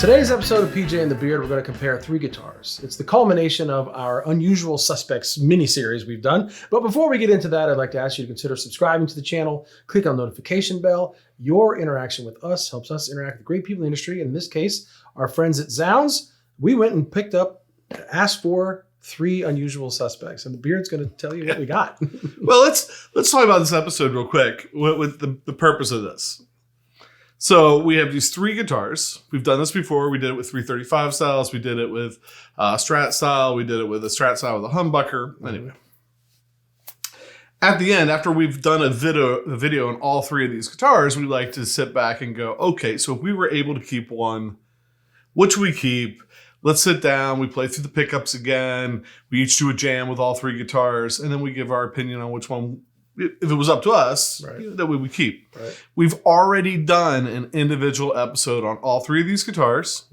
Today's episode of PJ and the Beard, we're going to compare three guitars. It's the culmination of our Unusual Suspects mini-series we've done. But before we get into that, I'd like to ask you to consider subscribing to the channel, click on the notification bell. Your interaction with us helps us interact with great people in the industry. In this case, our friends at Zzounds. We went and asked for three Unusual Suspects, and the Beard's going to tell you what we got. Well, let's talk about this episode real quick with the purpose of this. So we have these three guitars. We've done this before. We did it with 335 styles. We did it with Strat style. We did it with a Strat style with a humbucker. Anyway, at the end, after we've done a video on all three of these guitars, we like to sit back and go, okay, so if we were able to keep one, what should we keep? Let's sit down. We play through the pickups again. We each do a jam with all three guitars, and then we give our opinion on which one, if it was up to us, right, that we would keep. Right. We've already done an individual episode on all three of these guitars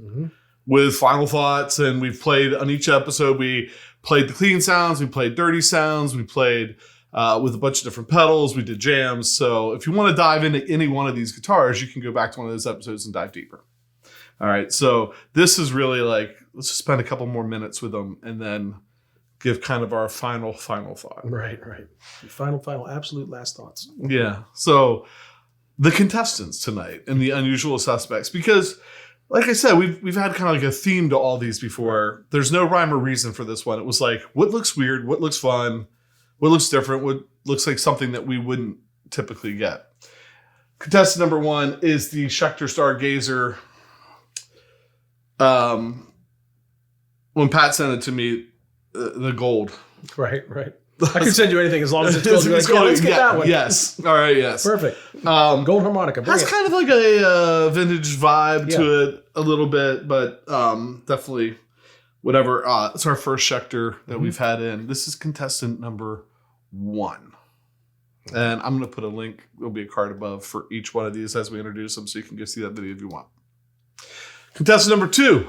with final thoughts, and we've played on each episode. We played the clean sounds, we played dirty sounds, we played with a bunch of different pedals, we did jams. So if you want to dive into any one of these guitars, you can go back to one of those episodes and dive deeper. All right, so this is really like, let's just spend a couple more minutes with them and then give kind of our final thought. Right. Final, absolute last thoughts. Yeah. So the contestants tonight and the Unusual Suspects, because like I said, we've had kind of like a theme to all these before. There's no rhyme or reason for this one. It was like, what looks weird? What looks fun? What looks different? What looks like something that we wouldn't typically get? Contestant number one is the Schecter Stargazer. When Pat sent it to me, the gold. Right. I can send you anything as long as it's gold. Like, let's get that one. Yes. All right. Yes. Perfect. Gold harmonica. Has kind of like a vintage vibe to it a little bit, but definitely whatever. It's our first Schecter that we've had in. This is contestant number one. And I'm going to put a link. There'll be a card above for each one of these as we introduce them, so you can go see that video if you want. Contestant number two.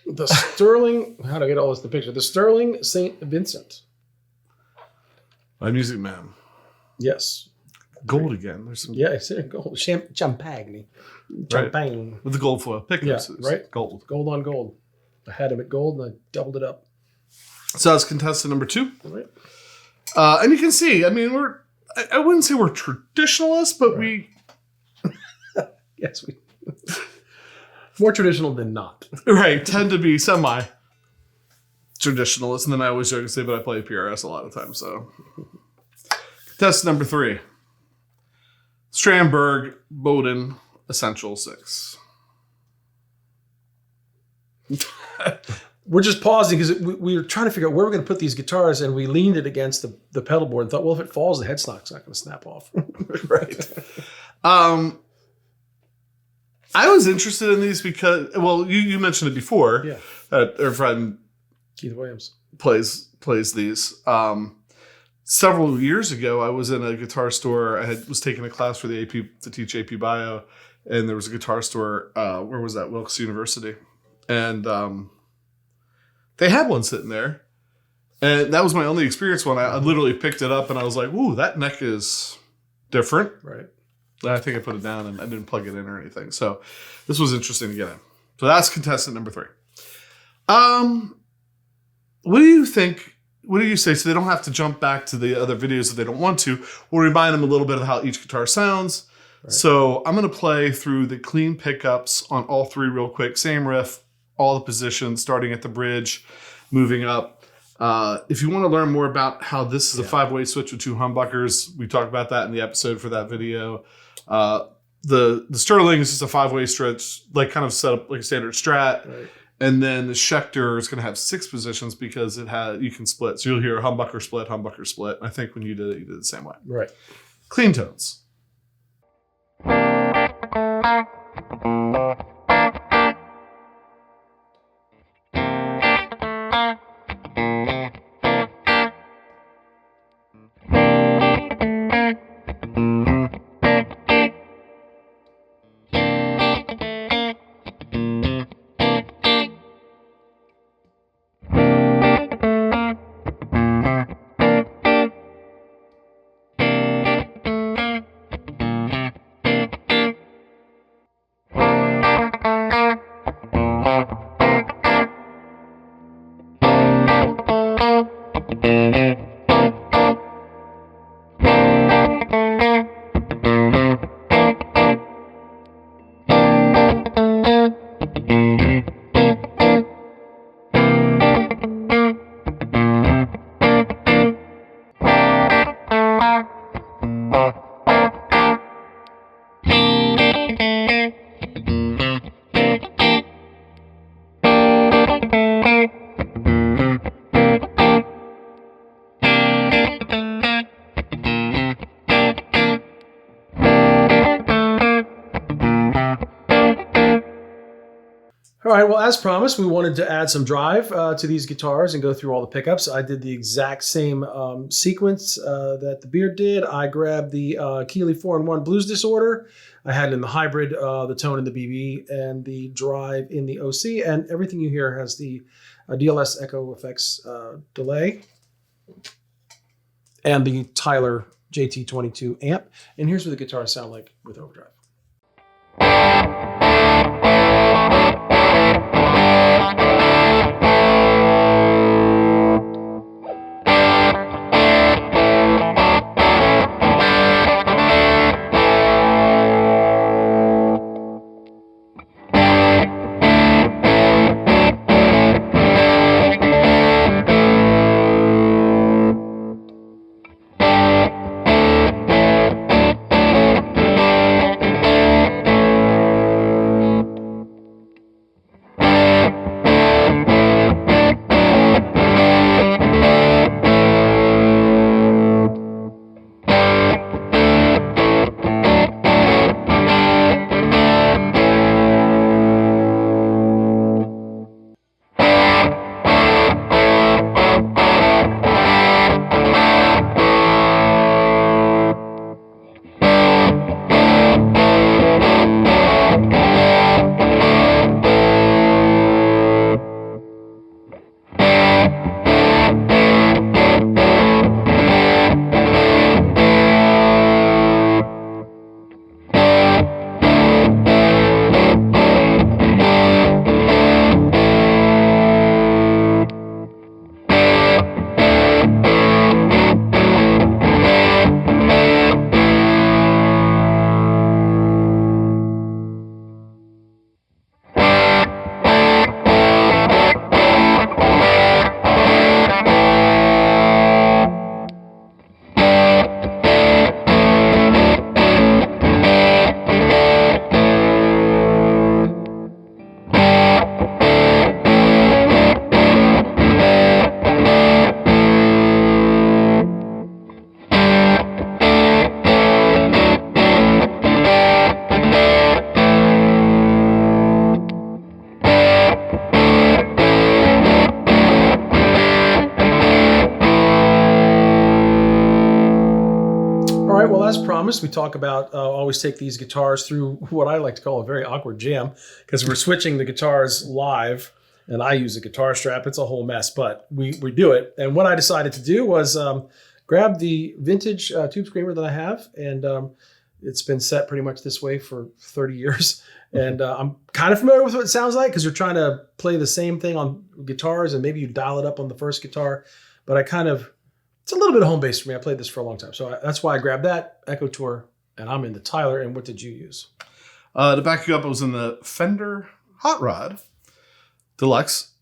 The Sterling, how to get all this in the picture? The Sterling St. Vincent. My Music Man. Yes. Gold again. There's some. Yeah, it's gold. Champagne. Right. With the gold foil pickups. Yeah, right. Gold. Gold on gold. I had him at gold and I doubled it up. So that's contestant number two. Right. And you can see, I mean, I wouldn't say we're traditionalists, but we. Yes, we. More traditional than not. Right. Tend to be semi-traditionalist. And then I always joke and say, but I play PRS a lot of times. So, contestant number three. Strandberg Boden Essential 6. We're just pausing because we were trying to figure out where we're going to put these guitars, and we leaned it against the pedal board and thought, well, if it falls, the headstock's not going to snap off. Right. I was interested in these because, well, you mentioned it before. Yeah. Our friend Keith Williams plays these. Several years ago, I was in a guitar store. I was taking a class for the AP to teach AP Bio, and there was a guitar store. Where was that? Wilkes University, and they had one sitting there, and that was my only experience. When I literally picked it up, and I was like, "Ooh, that neck is different." Right. I think I put it down and I didn't plug it in or anything. So this was interesting to get in. So that's contestant number three. What do you think? What do you say? So they don't have to jump back to the other videos if they don't want to. We'll remind them a little bit of how each guitar sounds. Right. So I'm going to play through the clean pickups on all three real quick. Same riff, all the positions, starting at the bridge, moving up. If you want to learn more about how this is a 5-way switch with 2 humbuckers, we talked about that in the episode for that video. The Sterling is just a 5-way switch, like kind of set up like a standard Strat. Right. And then the Schecter is going to have 6 positions because you can split. So you'll hear humbucker split. I think when you did it, you did it the same way. Right. Clean tones. All right, well, as promised, we wanted to add some drive to these guitars and go through all the pickups. I did the exact same sequence that the Beard did. I grabbed the Keeley 4-in-1 Blues Disorder. I had it in the hybrid, the tone in the BB, and the drive in the OC, and everything you hear has the DLS Echo Effects delay and the Tyler JT22 amp. And here's what the guitars sound like with overdrive. Well, as promised, we talk about always take these guitars through what I like to call a very awkward jam, because we're switching the guitars live, and I use a guitar strap. It's a whole mess, but we do it. And what I decided to do was grab the vintage tube screamer that I have, and it's been set pretty much this way for 30 years. And I'm kind of familiar with what it sounds like, because you're trying to play the same thing on guitars, and maybe you dial it up on the first guitar. But it's a little bit of home base for me. I played this for a long time. So that's why I grabbed that Echo Tour, and I'm in the Tyler. And what did you use? To back you up, I was in the Fender Hot Rod Deluxe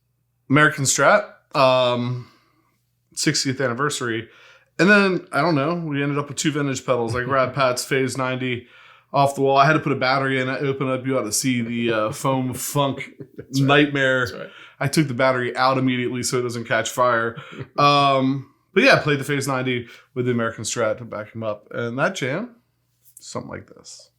American Strat, 60th anniversary. And then, I don't know, we ended up with 2 vintage pedals. I grabbed Pat's Phase 90 off the wall. I had to put a battery in it. Open up, you ought to see the foam funk nightmare. That's right. I took the battery out immediately so it doesn't catch fire. But yeah, I played the Phase 90 with the American Strat to back him up. And that jam, something like this.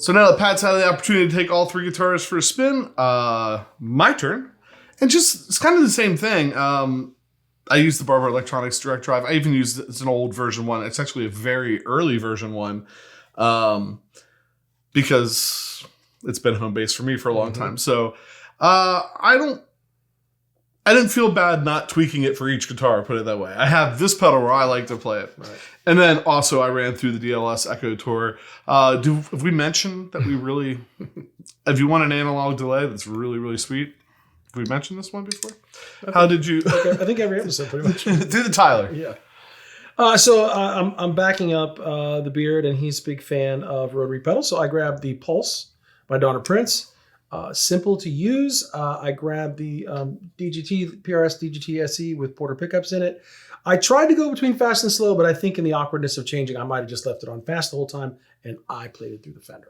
So now that Pat's had the opportunity to take all 3 guitars for a spin, my turn. And just, it's kind of the same thing. I use the Barber Electronics Direct Drive. I even use, it's an old version 1. It's actually a very early version 1 because it's been home base for me for a long time. So I didn't feel bad not tweaking it for each guitar, put it that way. I have this pedal where I like to play it. Right. And then also I ran through the DLS Echo Tour. Have we mentioned that we really, if you want an analog delay that's really, really sweet, have we mentioned this one before? How did you? I think every episode pretty much. Do the Tyler. Yeah. So I'm backing up the Beard, and he's a big fan of rotary pedals. So I grabbed the Pulse by Donner Prince. Simple to use. I grabbed the DGT PRS DGT SE with Porter pickups in it. I tried to go between fast and slow, but I think in the awkwardness of changing, I might have just left it on fast the whole time, and I played it through the Fender.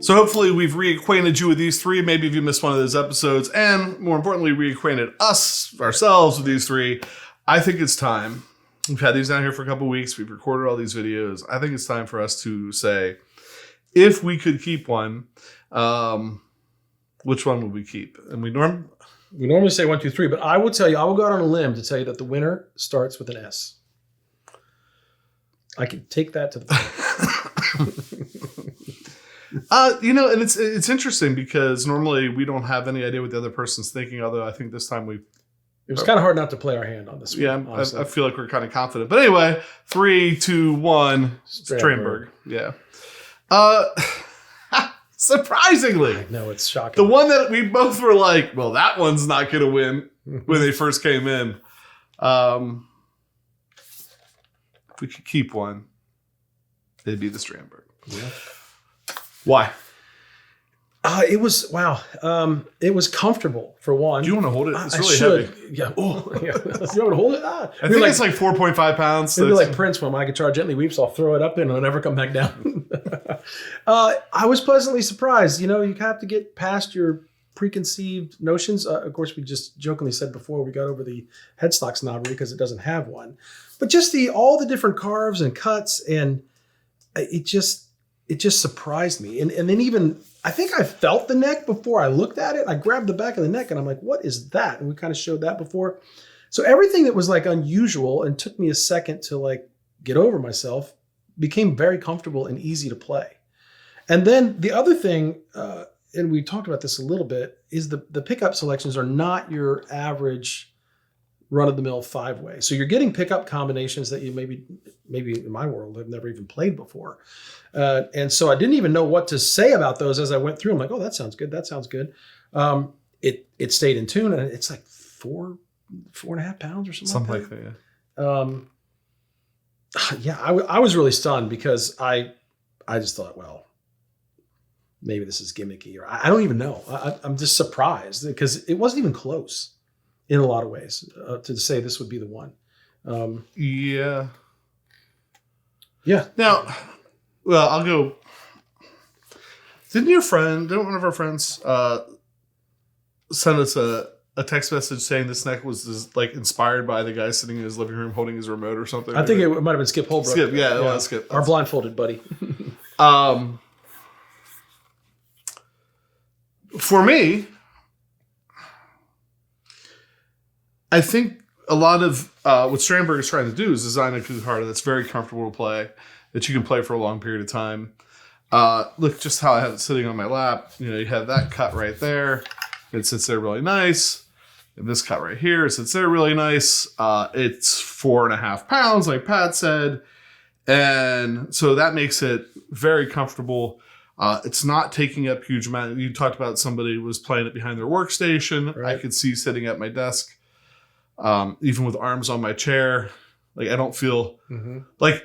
So hopefully we've reacquainted you with these 3. Maybe if you missed one of those episodes, and more importantly, reacquainted ourselves with these 3. I think it's time. We've had these down here for a couple of weeks. We've recorded all these videos. I think it's time for us to say, if we could keep one, which one would we keep? And we normally say 1, 2, 3, but I will tell you, I will go out on a limb to tell you that the winner starts with an S. I can take that to the and it's interesting because normally we don't have any idea what the other person's thinking, although I think this time it was kind of hard not to play our hand on this one. Yeah, I feel like we're kind of confident. But anyway, 3, 2, 1, Strandberg. Yeah. Surprisingly. I know, it's shocking. The one that we both were like, well, that one's not going to win when they first came in. we could keep one, it'd be the Strandberg. Yeah. Why? It was it was comfortable for one. Do you want to hold it? It's really heavy. Yeah. Oh, yeah. You want to hold it? I think it's like 4.5 pounds. Maybe like Prince, when my guitar gently weeps, I'll throw it up and it'll never come back down. I was pleasantly surprised. You know, you have to get past your preconceived notions. Of course, we just jokingly said before we got over the headstock snobbery because it doesn't have one. But just all the different carves and cuts, and it just surprised me. And then even, I think I felt the neck before I looked at it. I grabbed the back of the neck and I'm like, what is that? And we kind of showed that before. So everything that was like unusual and took me a second to like get over myself became very comfortable and easy to play. And then the other thing, and we talked about this a little bit, is the pickup selections are not your average run-of-the-mill 5-way. So you're getting pickup combinations that you maybe in my world have never even played before. And so I didn't even know what to say about those as I went through. I'm like, oh, that sounds good. That sounds good. It stayed in tune, and it's like 4.5 pounds or something like that. Yeah. I was really stunned because I just thought, well, maybe this is gimmicky, or I don't even know. I'm just surprised because it wasn't even close in a lot of ways to say this would be the one. Yeah. Yeah. Now, well, I'll go. Didn't one of our friends send us a text message saying this neck was like inspired by the guy sitting in his living room holding his remote or something? I think it might have been Skip Holbrook. Skip, yeah. Well, Skip. Our blindfolded buddy. For me, I think a lot of what Strandberg is trying to do is design a guitar that's very comfortable to play, that you can play for a long period of time. Look just how I have it sitting on my lap. You know, you have that cut right there. It sits there really nice. And this cut right here sits there really nice. It's 4.5 pounds, like Pat said. And so that makes it very comfortable. It's not taking up huge amount. You talked about somebody was playing it behind their workstation. Right. I could see sitting at my desk, even with arms on my chair. Like I don't feel like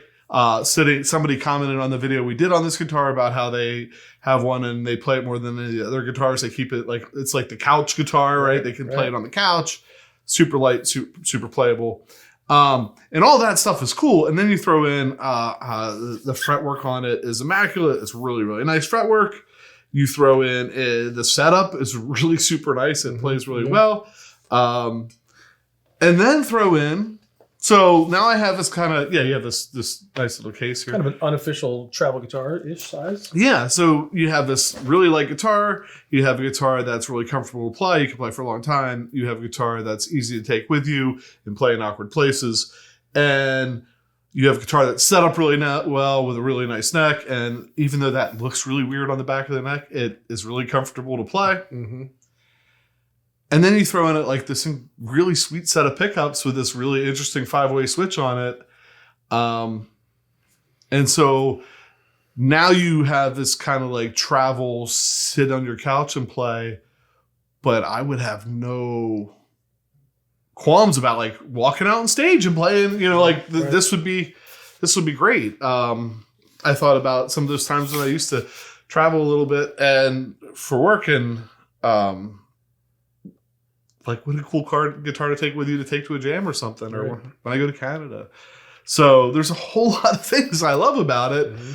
sitting. Somebody commented on the video we did on this guitar about how they have one and they play it more than any other guitars. They keep it like it's like the couch guitar, right? They can play it on the couch. Super light, super playable. And all that stuff is cool. And then you throw in the fretwork on it is immaculate. It's really, really nice fretwork. You throw in the setup is really super nice. It plays really well. And then throw in. So now I have this kind of, you have this nice little case here. Kind of an unofficial travel guitar-ish size. Yeah, so you have this really light guitar. You have a guitar that's really comfortable to play. You can play for a long time. You have a guitar that's easy to take with you and play in awkward places. And you have a guitar that's set up really well with a really nice neck. And even though that looks really weird on the back of the neck, it is really comfortable to play. Mm-hmm. And then you throw in it like this really sweet set of pickups with this really interesting 5-way switch on it. And so now you have this kind of like travel, sit on your couch and play. But I would have no qualms about like walking out on stage and playing, this would be great. I thought about some of those times when I used to travel a little bit and for work and, like what a cool guitar to take with you to take to a jam or something, or when I go to Canada. So there's a whole lot of things I love about it. Mm-hmm.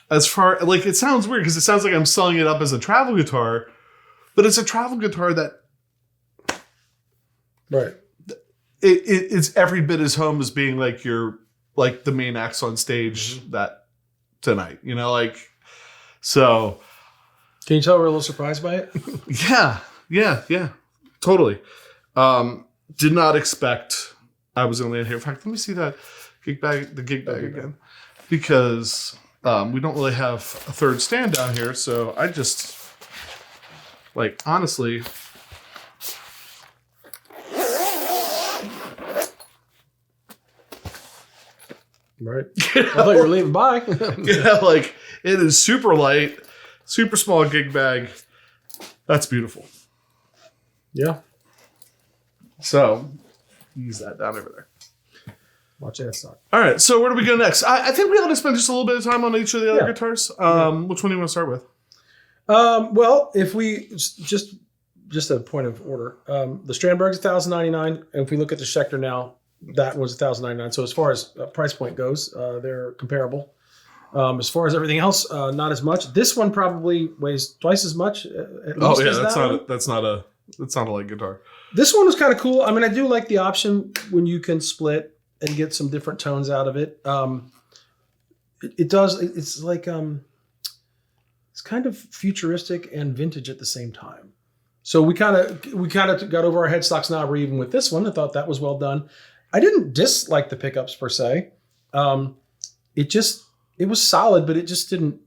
As far like it sounds weird because it sounds like I'm selling it up as a travel guitar, but it's a travel guitar that it's every bit as home as being like your like the main acts on stage that tonight. So. Can you tell we're a little surprised by it? Yeah. Totally. Did not expect I was going to land here. In fact, let me see that gig bag again. Because we don't really have a third stand down here. So I just, like, honestly. Right. I thought you were leaving by. Yeah, like, it is super light, super small gig bag. That's beautiful. Yeah. So, use that down over there. Watch the headstock. All right, so where do we go next? I think we ought to spend just a little bit of time on each of the other guitars. Which one do you want to start with? Well, if we just a point of order, the Strandberg's $1,099, and if we look at the Schecter now, that was $1,099. So as far as price point goes, they're comparable. As far as everything else, not as much. This one probably weighs twice as much. At least as that's not a light guitar. This one was kind of cool. I mean, I do like the option when you can split and get some different tones out of it. It does. It's like it's kind of futuristic and vintage at the same time. So we kind of got over our headstocks knob even with this one. I thought that was well done. I didn't dislike the pickups per se. It was solid, but it just didn't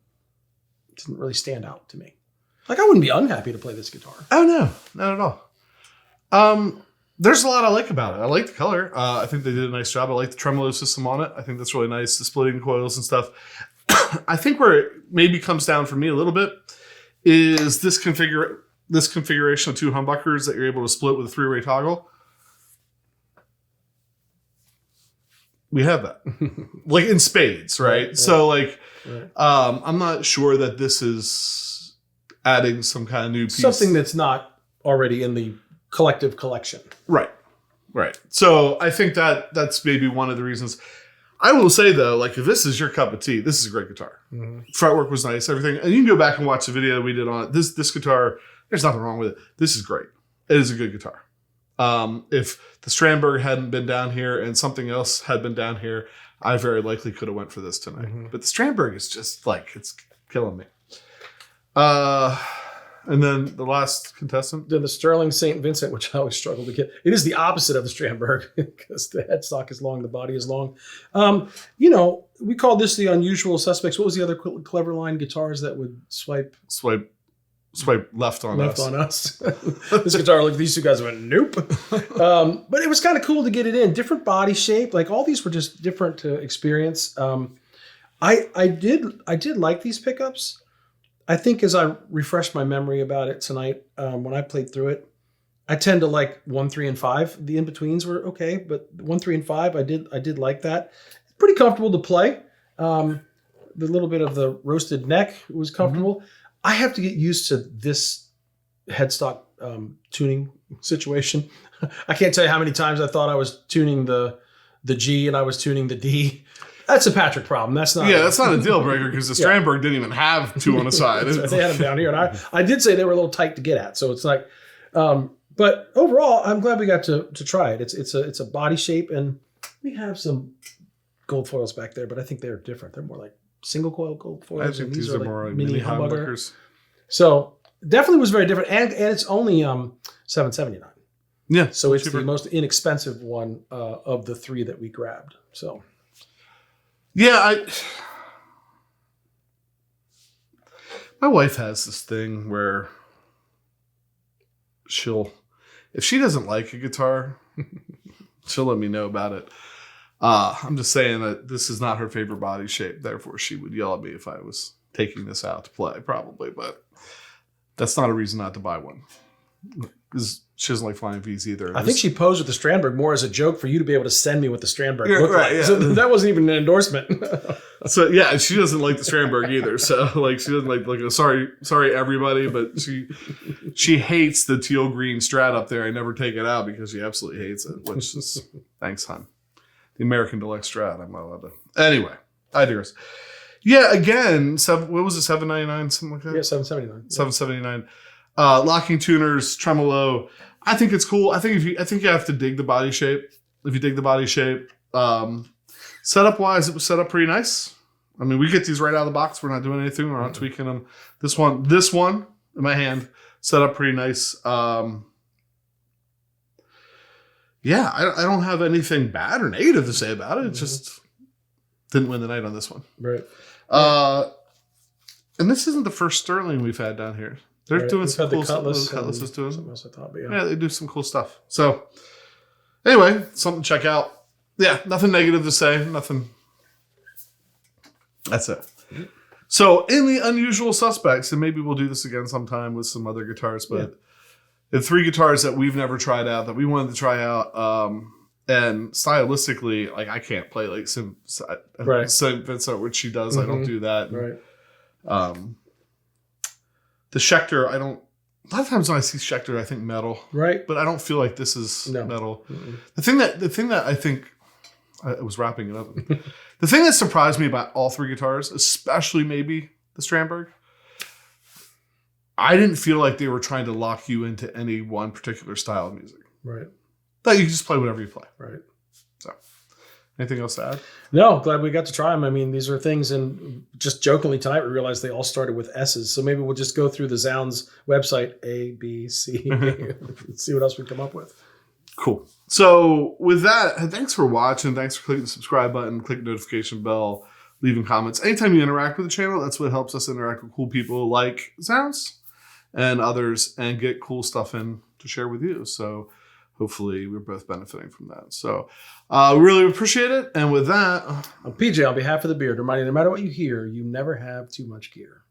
really stand out to me. Like, I wouldn't be unhappy to play this guitar. Oh no, not at all. There's a lot I like about it. I like the color. I think they did a nice job. I like the tremolo system on it. I think that's really nice. The splitting coils and stuff. I think where it maybe comes down for me a little bit is this configuration of two humbuckers that you're able to split with a 3-way toggle. We have that, like in spades, right? Right. So, like, I'm not sure that this is adding some kind of new piece. Something that's not already in the collective collection. Right. So I think that's maybe one of the reasons. I will say, though, like, if this is your cup of tea, this is a great guitar. Mm-hmm. Fretwork was nice, everything. And you can go back and watch the video we did on it. This guitar, there's nothing wrong with it. This is great. It is a good guitar. If the Strandberg hadn't been down here and something else had been down here, I very likely could have went for this tonight. Mm-hmm. But the Strandberg is just, like, it's killing me. And then the last contestant? Then the Sterling St. Vincent, which I always struggle to get. It is the opposite of the Strandberg because the headstock is long, the body is long. We called this the unusual suspects. What was the other clever line? Guitars that would swipe left on us. This guitar, like, these two guys went, nope. But it was kind of cool to get it in. Different body shape. Like, all these were just different to experience. I did like these pickups. I think as I refreshed my memory about it tonight, when I played through it, I tend to like 1, 3, and 5. The in-betweens were okay, but 1, 3, and 5, I did like that. Pretty comfortable to play. The little bit of the roasted neck was comfortable. Mm-hmm. I have to get used to this headstock tuning situation. I can't tell you how many times I thought I was tuning the G and I was tuning the D. That's a Patrick problem. That's not a deal breaker because the Strandberg didn't even have two on the side. Right. They had them down here, and I did say they were a little tight to get at. So it's like, but overall, I'm glad we got to try it. It's a body shape, and we have some gold foils back there, but I think they're different. They're more like single coil gold foils. I think these are more like mini humbuckers. So definitely was very different, and it's only $779. Yeah, so it's cheaper. The most inexpensive one of the 3 that we grabbed. So. Yeah, my wife has this thing where if she doesn't like a guitar, she'll let me know about it. I'm just saying that this is not her favorite body shape. Therefore, she would yell at me if I was taking this out to play, probably. But that's not a reason not to buy one. Because she doesn't like flying V's either. I think she posed with the Strandberg more as a joke for you to be able to send me what the Strandberg looked like. Yeah. So that wasn't even an endorsement. So yeah, she doesn't like the Strandberg either. So like she doesn't like a sorry everybody, but she hates the teal green Strat up there. I never take it out because she absolutely hates it. Which is thanks, hon. The American Deluxe Strat. I'm not allowed to. Anyway, I digress. Yeah, again, what was it? $799, something like that. Yeah, $779. $779. Locking tuners, tremolo. I think it's cool. I think you have to dig the body shape. If you dig the body shape, setup wise, it was set up pretty nice. I mean, we get these right out of the box. We're not doing anything. We're not tweaking them. This one in my hand, set up pretty nice. Yeah, I don't have anything bad or negative to say about it. It just didn't win the night on this one. Right. And this isn't the first Sterling we've had down here. They're doing some cool stuff. Cutlass is doing something else, I thought, but yeah, they do some cool stuff. So, anyway, something to check out. Yeah, nothing negative to say. Nothing. That's it. So, in the unusual suspects, and maybe we'll do this again sometime with some other guitars, but the 3 guitars that we've never tried out that we wanted to try out, And stylistically, like I can't play like St. Vincent, which she does. I don't do that. Right. The Schecter, I don't. A lot of times when I see Schecter, I think metal. Right. But I don't feel like this is metal. Mm-mm. The thing that I think I was wrapping it up. The thing that surprised me about all three guitars, especially maybe the Strandberg, I didn't feel like they were trying to lock you into any one particular style of music. Right. That you just play whatever you play. Right. So, anything else to add? No, glad we got to try them. I mean, these are things, and just jokingly tonight we realized they all started with S's. So maybe we'll just go through the Zzounds website, A, B, C, see what else we come up with. Cool. So with that, thanks for watching. Thanks for clicking the subscribe button, click the notification bell, leaving comments. Anytime you interact with the channel, that's what helps us interact with cool people like Zzounds and others and get cool stuff in to share with you. So hopefully we're both benefiting from that. So we really appreciate it. And with that, I'm PJ on behalf of the Beard, reminding you, no matter what you hear, you never have too much gear.